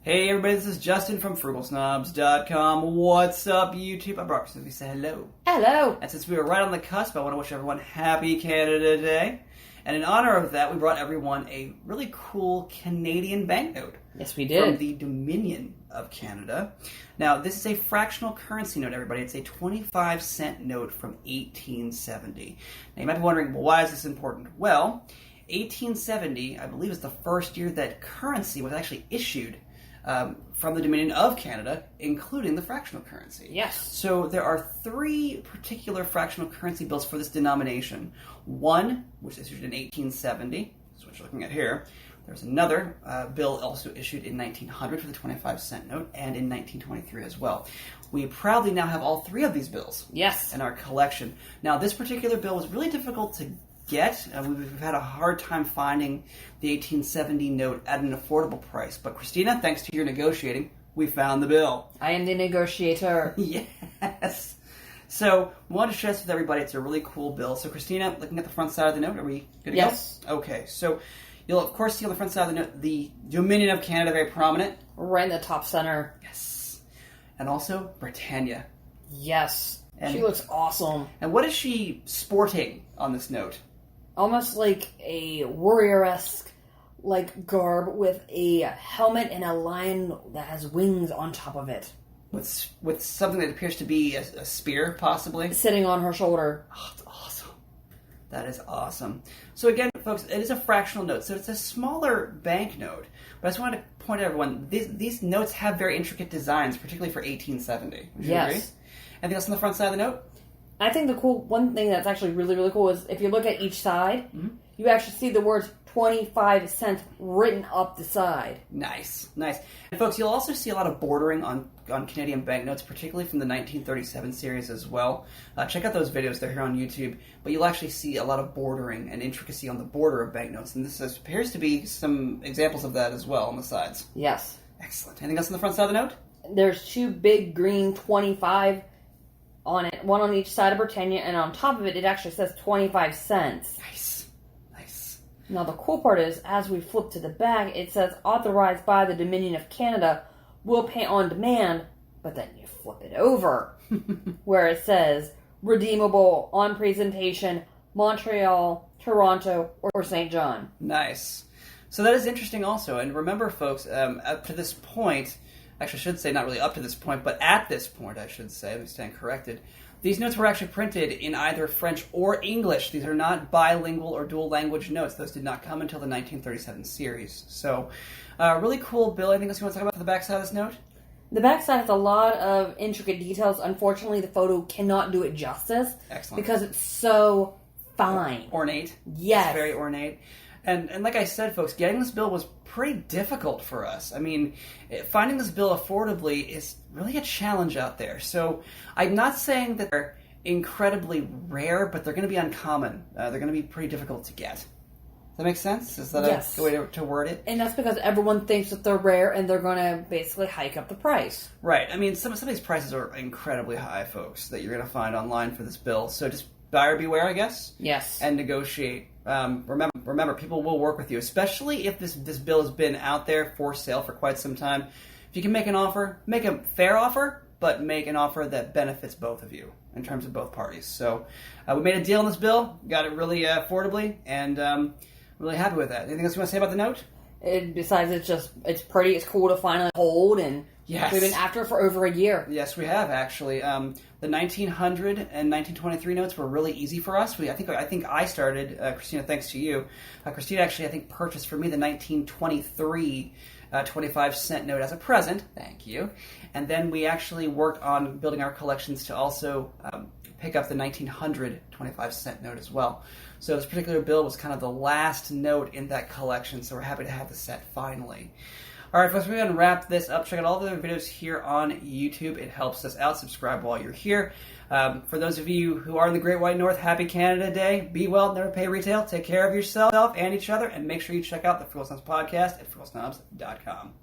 Hey everybody, this is Justin from FrugalSnobs.com. What's up, YouTube? I brought Christmas. We say hello. Hello. And since we were right on the cusp, I want to wish everyone happy Canada Day. And in honor of that, we brought everyone a really cool Canadian banknote. Yes, we did. From the Dominion of Canda. Now, this is a fractional currency note, everybody. It's a 25-cent note from 1870. Now, you might be wondering, well, why is this important? Well, 1870, I believe, is the first year that currency was actually issued from the Dominion of Canda, including the fractional currency. Yes. So there are three particular fractional currency bills for this denomination. One, which is issued in 1870, is what you're looking at here. There's another bill also issued in 1900 for the 25-cent note, and in 1923 as well. We proudly now have all three of these bills. Yes. In our collection. Now, this particular bill was really difficult to get. We've had a hard time finding the 1870 note at an affordable price. But Christina, thanks to your negotiating, we found the bill. I am the negotiator. Yes. So, we want to share this with everybody. It's a really cool bill. So, Christina, looking at the front side of the note, are we good to go? Yes. Okay. So, you'll of course see on the front side of the note the Dominion of Canda, very prominent. Right in the top center. Yes. And also Britannia. Yes. And she looks awesome. And what is she sporting on this note? Almost like a warrior-esque garb with a helmet and a lion that has wings on top of it. With something that appears to be a spear, possibly? Sitting on her shoulder. Oh, it's awesome. That is awesome. So again, folks, it is a fractional note, so it's a smaller banknote. But I just wanted to point out, everyone, these notes have very intricate designs, particularly for 1870. Would you agree? Anything else on the front side of the note? I think the one thing that's actually really, really cool is if you look at each side, you actually see the words 25 cents written up the side. Nice, nice. And folks, you'll also see a lot of bordering on Canadian banknotes, particularly from the 1937 series as well. Check out those videos, they're here on YouTube. But you'll actually see a lot of bordering and intricacy on the border of banknotes. And this appears to be some examples of that as well on the sides. Yes. Excellent. Anything else on the front side of the note? There's two big green 25 on it, one on each side of Britannia, and on top of it, it actually says 25 cents. Nice. Nice. Now, the cool part is, as we flip to the back, it says, authorized by the Dominion of Canda, will pay on demand, but then you flip it over, where it says, redeemable on presentation, Montreal, Toronto, or St. John. Nice. So that is interesting also, and remember, folks, up to this point, actually, I should say not really up to this point, but at this point, I should say, let me stand corrected. These notes were actually printed in either French or English. These are not bilingual or dual language notes. Those did not come until the 1937 series. So, really cool bill. Anything else you want to talk about the back side of this note? The back side has a lot of intricate details. Unfortunately, the photo cannot do it justice. Excellent. Because it's so fine. Ornate. Yes. It's very ornate. And like I said, folks, getting this bill was pretty difficult for us. I mean, finding this bill affordably is really a challenge out there. So I'm not saying that they're incredibly rare, but they're going to be uncommon. They're going to be pretty difficult to get. Does that make sense? Is that yes. a way to word it? And that's because everyone thinks that they're rare and they're going to basically hike up the price. Right. I mean, some of these prices are incredibly high, folks, that you're going to find online for this bill. So just buyer beware, I guess. Yes. And negotiate. Remember, people will work with you, especially if this bill has been out there for sale for quite some time. If you can make an offer, make a fair offer, but make an offer that benefits both of you in terms of both parties. So we made a deal on this bill, got it really affordably, and really happy with that. Anything else you want to say about the note? Besides, it's pretty, it's cool to finally hold, and yes. we've been after it for over a year. Yes, we have actually. The 1900 and 1923 notes were really easy for us. I think I started, Christina, thanks to you. Christina actually, I think, purchased for me the 1923 25-cent note as a present. Thank you. And then we actually worked on building our collections to also pick up the 1900 25-cent note as well. So this particular bill was kind of the last note in that collection, so we're happy to have the set finally. All right, folks, we're going to wrap this up. Check out all the other videos here on YouTube. It helps us out. Subscribe while you're here. For those of you who are in the Great White North, happy Canada Day. Be well, never pay retail. Take care of yourself and each other, and make sure you check out the Frugal Snobs podcast at FrugalSnobs.com.